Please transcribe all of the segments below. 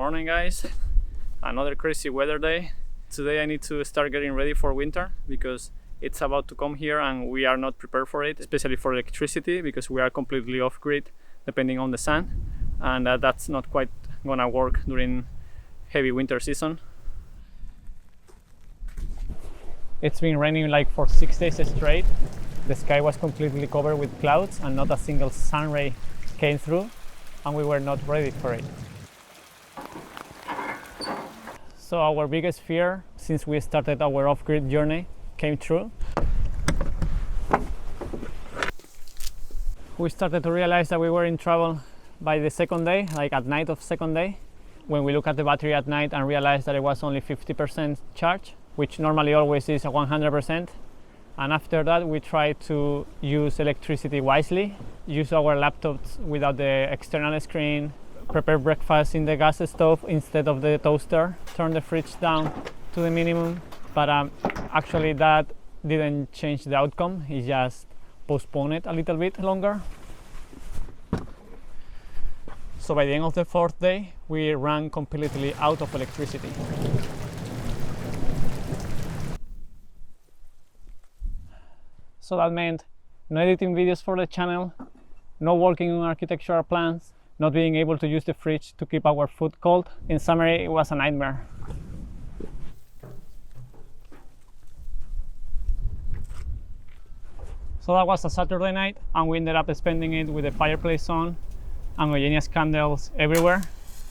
morning, guys. Another crazy weather day. Today I need to start getting ready for winter because it's about to come here and we are not prepared for it, especially for electricity, because we are completely off-grid depending on the sun, and that's not quite gonna work during heavy winter season. It's been raining like for 6 days straight. The sky was completely covered with clouds and not a single sun ray came through, and we were not ready for it. So our biggest fear since we started our off-grid journey came true. We started to realize that we were in trouble by the second day, like at night of second day, when we look at the battery at night and realized that it was only 50% charge, which normally always is 100%. And after that we tried to use electricity wisely, use our laptops without the external screen, prepare breakfast in the gas stove instead of the toaster, turn the fridge down to the minimum, but actually that didn't change the outcome, it just postponed it a little bit longer. So by the end of the fourth day, we ran completely out of electricity. So that meant no editing videos for the channel, no working on architectural plans, not being able to use the fridge to keep our food cold. In summary, it was a nightmare. So that was a Saturday night, and we ended up spending it with the fireplace on and Eugenia's candles everywhere.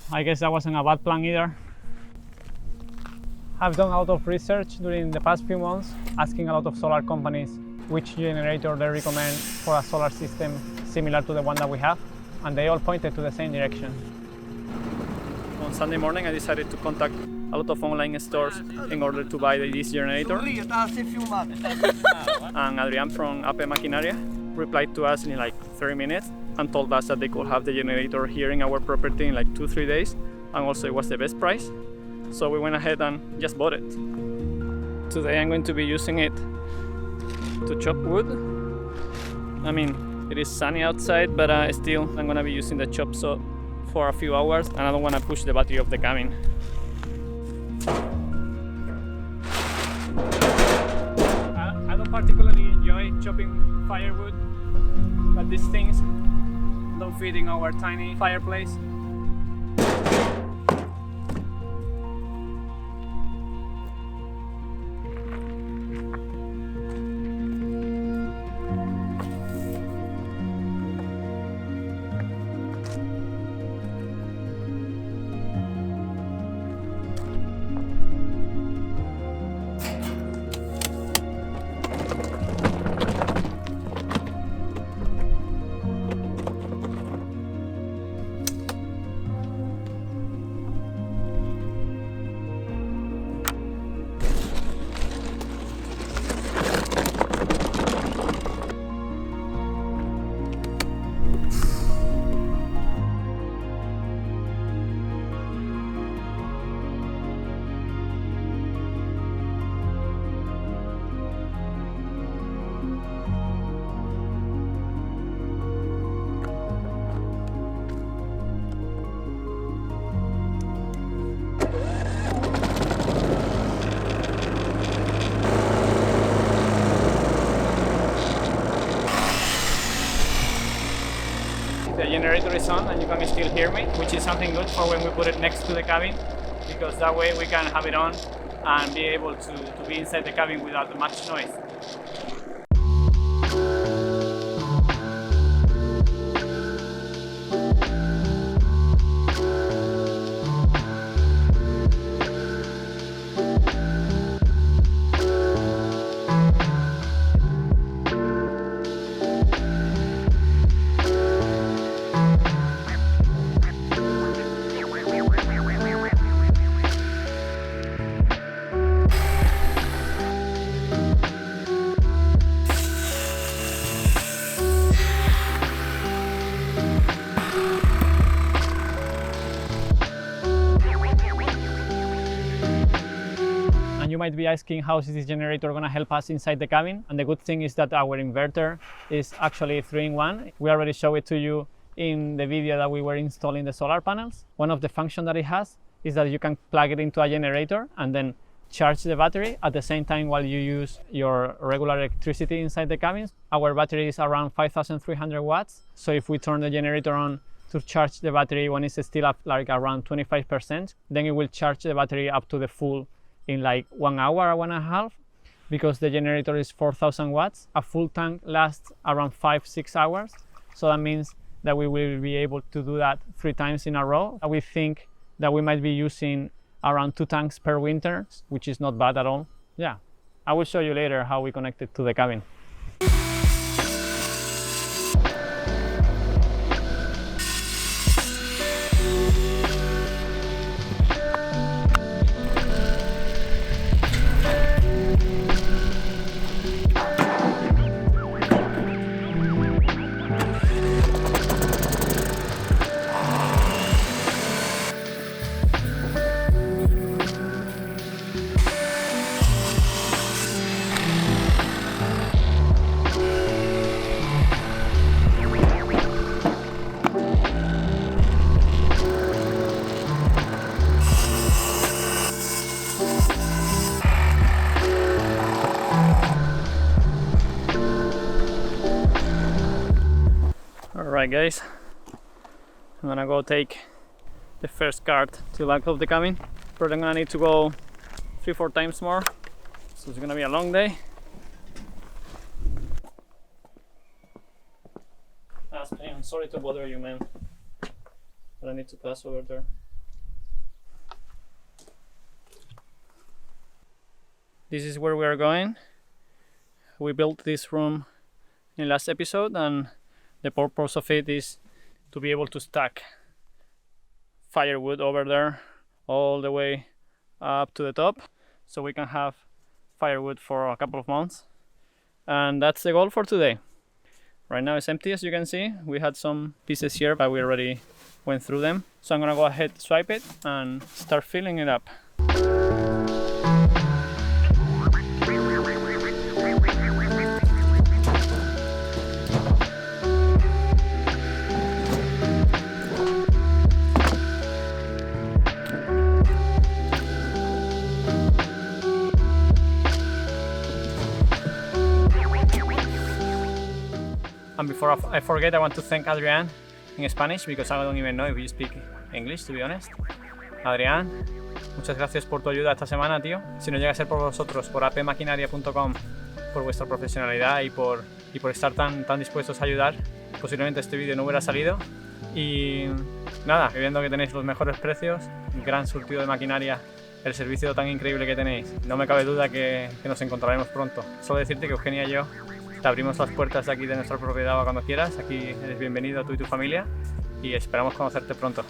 I guess that wasn't a bad plan either. I've done a lot of research during the past few months, asking a lot of solar companies which generator they recommend for a solar system similar to the one that we have, and they all pointed to the same direction. On Sunday morning I decided to contact a lot of online stores in order to buy this generator. And Adrian from AP Maquinaria replied to us in like 30 minutes and told us that they could have the generator here in our property in like 2-3 days, and also it was the best price. So we went ahead and just bought it. Today I'm going to be using it to chop wood. I mean, it is sunny outside, but still I'm gonna be using the chop saw for a few hours, and I don't want to push the battery of the cabin. I don't particularly enjoy chopping firewood, but these things don't fit in our tiny fireplace. The generator is on and you can still hear me, which is something good for when we put it next to the cabin, because that way we can have it on and be able to be inside the cabin without much noise. And you might be asking, how is this generator going to help us inside the cabin? And the good thing is that our inverter is actually 3-in-1. We already showed it to you in the video that we were installing the solar panels. One of the functions that it has is that you can plug it into a generator and then charge the battery at the same time while you use your regular electricity inside the cabin. Our battery is around 5,300 watts. So if we turn the generator on to charge the battery when it's still up like around 25%, then it will charge the battery up to the full in like 1 hour or 1.5. Because the generator is 4,000 watts, a full tank lasts around 5-6 hours. So that means that we will be able to do that 3 times in a row. We think that we might be using around 2 tanks per winter, which is not bad at all. Yeah, I will show you later how we connect it to the cabin. Alright guys, I'm gonna go take the first cart to the back of the cabin. But I'm gonna need to go 3-4 times more, so it's gonna be a long day. I'm sorry to bother you, man, but I need to pass over there. This is where we are going. We built this room in last episode, and the purpose of it is to be able to stack firewood over there all the way up to the top, so we can have firewood for a couple of months. And that's the goal for today. Right now it's empty, as you can see. We had some pieces here, but we already went through them. So I'm gonna go ahead, swipe it, and start filling it up. And before I forget, I want to thank Adrián in Spanish, because I don't even know if you speak English, to be honest. Adrián, muchas gracias por tu ayuda esta semana, tío. Si no llega a ser por vosotros, por apmaquinaria.com, por vuestra profesionalidad y por estar tan dispuestos a ayudar, posiblemente este vídeo no hubiera salido. Y nada, viendo que tenéis los mejores precios, un gran surtido de maquinaria, el servicio tan increíble que tenéis, no me cabe duda que nos encontraremos pronto. Solo decirte que Eugenia y yo te abrimos las puertas de aquí de nuestra propiedad cuando quieras. Aquí eres bienvenido, tú y tu familia, y esperamos conocerte pronto.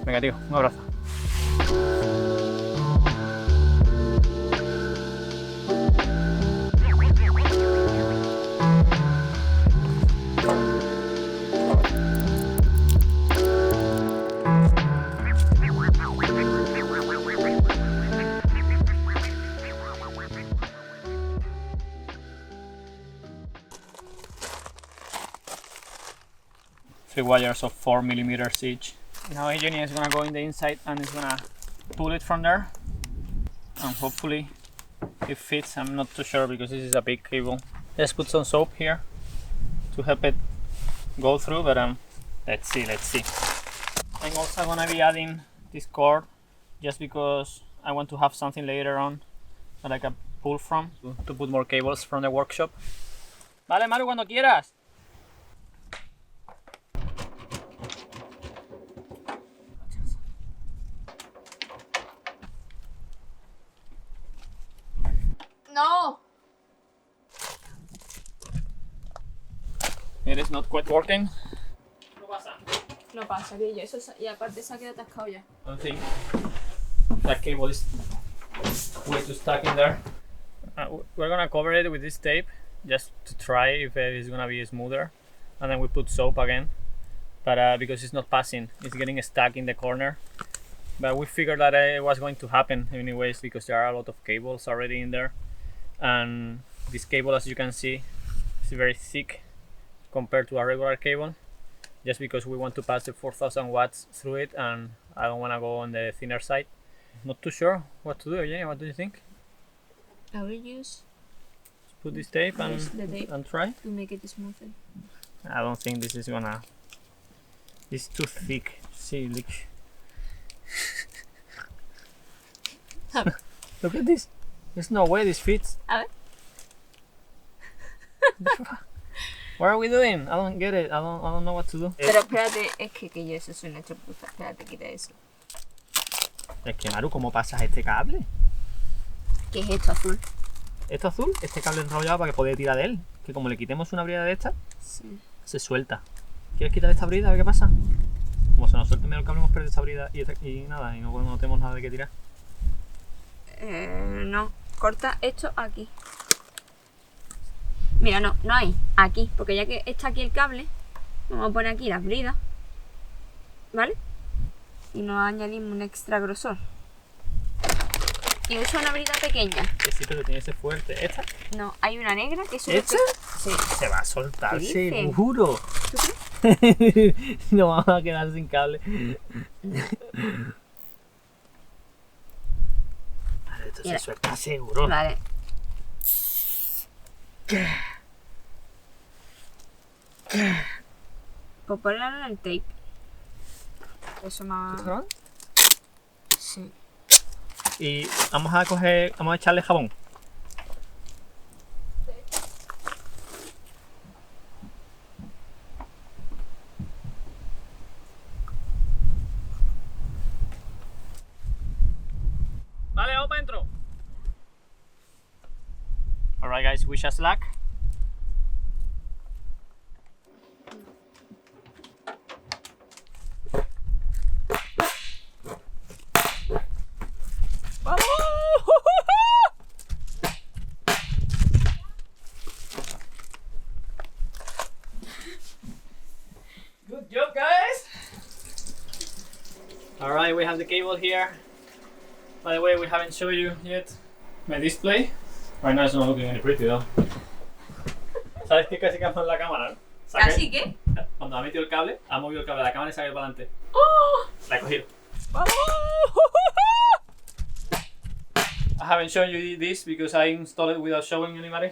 Venga, tío, un abrazo. Three wires of 4 millimeters each. Now Eugenia is gonna go in the inside and is gonna pull it from there, and hopefully it fits. I'm not too sure because this is a big cable. Just put some soap here to help it go through, but let's see. I'm also gonna be adding this cord just because I want to have something later on that I can pull from to put more cables from the workshop. Vale, Maru, cuando quieras. No. It is not quite working. No pasa, que eso y aparte se ha quedado atascado ya. I don't think that cable is way too stuck in there. We're gonna cover it with this tape just to try if it is gonna be smoother, and then we put soap again. But because it's not passing, it's getting stuck in the corner. But we figured that it was going to happen anyways because there are a lot of cables already in there. And this cable, as you can see, is very thick compared to a regular cable, just because we want to pass the 4,000 watts through it, and I don't want to go on the thinner side. Not too sure what to do. Eugenia, what do you think? I will use Put this tape Yes, the tape. and try? to make it smoother. I don't think this is gonna. It's too thick. See, look. Look at this. There's no way this fits. A ver. What are we doing? I don't get it. I don't know what to do. Pero espérate, es que yo eso es una chapuza. Espérate, quita eso. Es que Maru, ¿cómo pasas este cable? ¿Qué es esto azul? Esto azul, este cable enrollado para que poder tirar de él. Que como le quitemos una brida de esta, Sí. se suelta. ¿Quieres quitar esta brida? A ver qué pasa. Como se nos suelte medio el cable, hemos perdido esta brida y nada, y no tenemos nada de qué tirar. No. Corta esto aquí. Mira, no hay. Aquí. Porque ya que está aquí el cable, vamos a poner aquí las bridas. ¿Vale? Y nos añadimos un extra grosor. Y uso una brida pequeña. Que sí, pero tiene que ser fuerte. ¿Esta? No, hay una negra que es ¿Esta? Sí. Se va a soltar, ¿Qué dices? seguro. ¿Tú crees? Nos vamos a quedar sin cable. Vale, esto Mira. se suelta seguro. Vale. Pues ponlo en el tape. Eso más. Sí. Y vamos a echarle jabón. Vale, vamos para adentro. Alright guys, wish us luck. Good job, guys! Alright, we have the cable here. By the way, we haven't shown you yet my display. Right now it's not looking any pretty though. ¿Sabes qué casi cambia la cámara? ¿No? ¿Casi qué? Cuando ha metido el cable, ha movido el cable de la cámara y se ha ido para adelante. ¡Oh! La he cogido. I haven't shown you this because I installed it without showing anybody.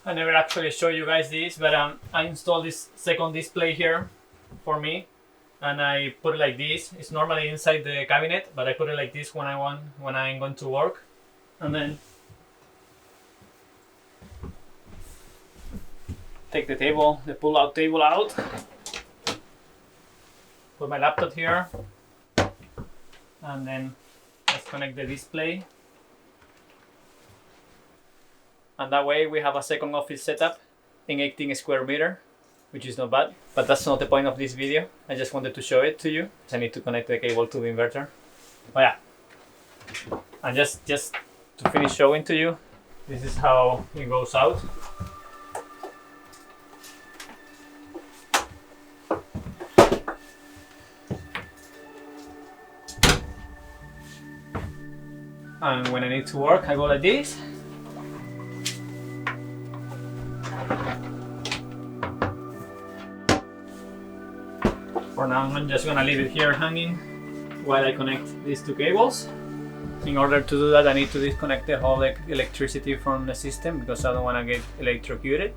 I never actually show you guys this, but I installed this second display here for me, and I put it like this. It's normally inside the cabinet, but I put it like this when I'm going to work, and then take the pull-out table out. Put my laptop here, and then let's connect the display. And that way we have a second office setup in 18 square meter, which is not bad. But that's not the point of this video. I just wanted to show it to you. I need to connect the cable to the inverter. Oh yeah. And just to finish showing to you, this is how it goes out. And when I need to work, I go like this. For now, I'm just gonna leave it here hanging while I connect these two cables. In order to do that, I need to disconnect the whole electricity from the system because I don't want to get electrocuted.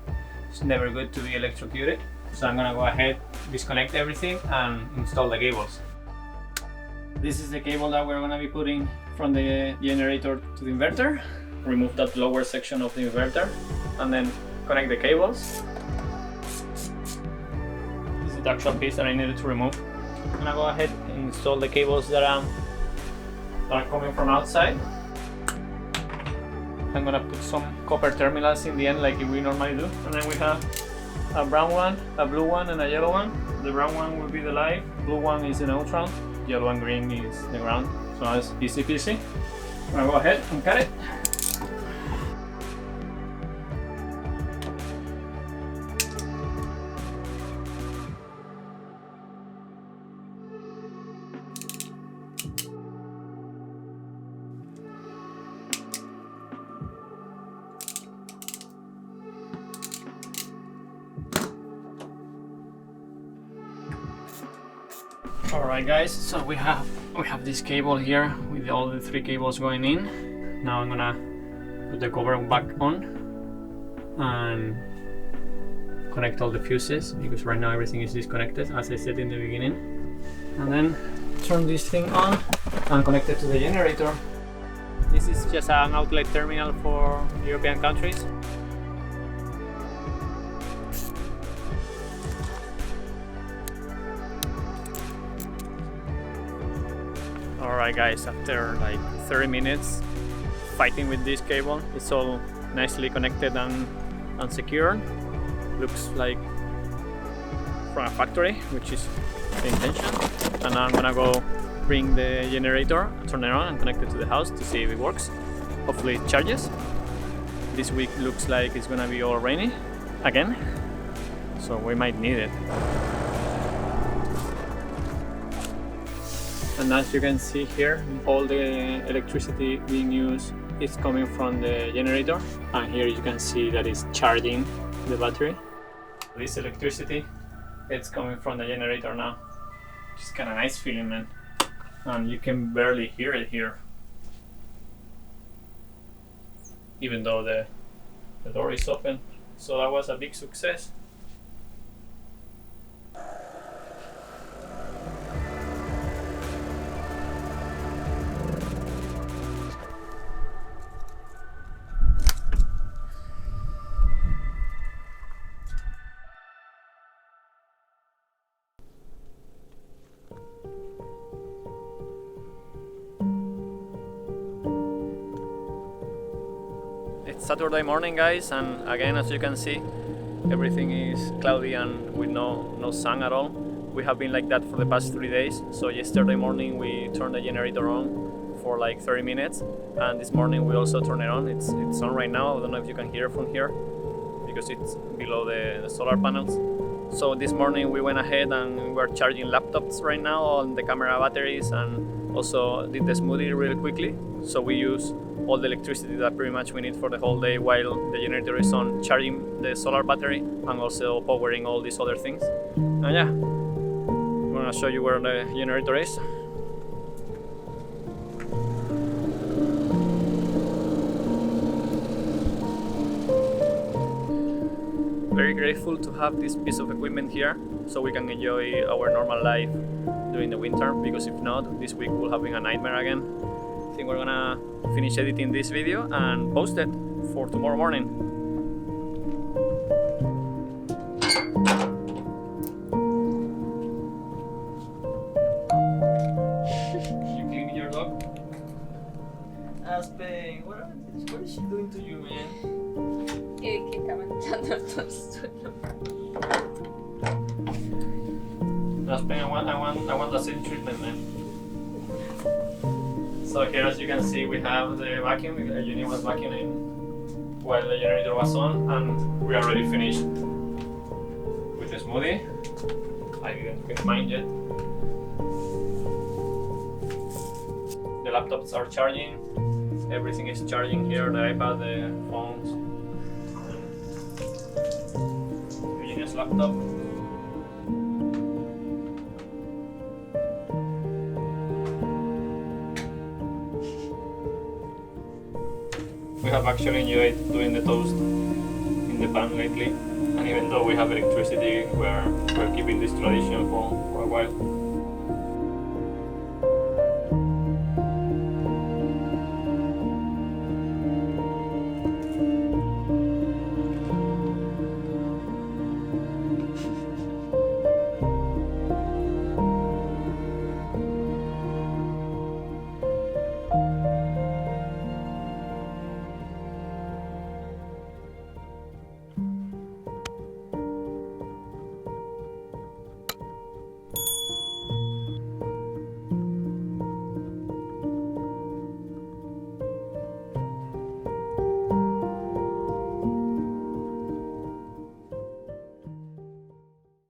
It's never good to be electrocuted. So I'm gonna go ahead, disconnect everything and install the cables. This is the cable that we're gonna be putting from the generator to the inverter. Remove that lower section of the inverter and then connect the cables. This is the actual piece that I needed to remove. I'm gonna go ahead and install the cables that are coming from outside. I'm gonna put some copper terminals in the end like we normally do. And then we have a brown one, a blue one and a yellow one. The brown one will be the live, blue one is the neutral, yellow and green is the ground. So it's easy peasy. I'm gonna go ahead and cut it. Alright guys, so we have this cable here with all the 3 cables going in. Now I'm gonna put the cover back on and connect all the fuses, because right now everything is disconnected as I said in the beginning. And then turn this thing on and connect it to the generator. This is just an outlet terminal for European countries. Alright guys, after like 30 minutes fighting with this cable, it's all nicely connected and secure. Looks like from a factory, which is the intention. And now I'm gonna go bring the generator, turn it on and connect it to the house to see if it works. Hopefully it charges. This week looks like it's gonna be all rainy again, so we might need it. And as you can see here, all the electricity being used is coming from the generator, and here you can see that it's charging the battery. This electricity, it's coming from the generator now, which is kind of nice feeling, man. And you can barely hear it here, even though the door is open. So that was a big success. It's Saturday morning guys, and again, as you can see, everything is cloudy and with no sun at all. We have been like that for the past 3 days. So yesterday morning we turned the generator on for like 30 minutes, and this morning we also turned it on. It's on right now. I don't know if you can hear from here because it's below the solar panels. So this morning we went ahead and we're charging laptops right now on the camera batteries, and also did the smoothie really quickly. So we use all the electricity that pretty much we need for the whole day while the generator is on, charging the solar battery and also powering all these other things. And yeah, I'm gonna show you where the generator is. Very grateful to have this piece of equipment here so we can enjoy our normal life during the winter, because if not, this week will have been a nightmare again. I think we're gonna finish editing this video and post it for tomorrow morning. You cleaning your dog? Aspen, what is she doing to you, man? Que está manchando todo el suelo. Aspen, I want the same treatment, man. So here, as you can see, we have the vacuum. Eugenie was vacuuming while the generator was on, and we already finished with the smoothie. I didn't finish mine yet. The laptops are charging. Everything is charging here, the iPad, the phones, and Eugenie's laptop. We have actually enjoyed doing the toast in the pan lately, and even though we have electricity, we're keeping this tradition for a while.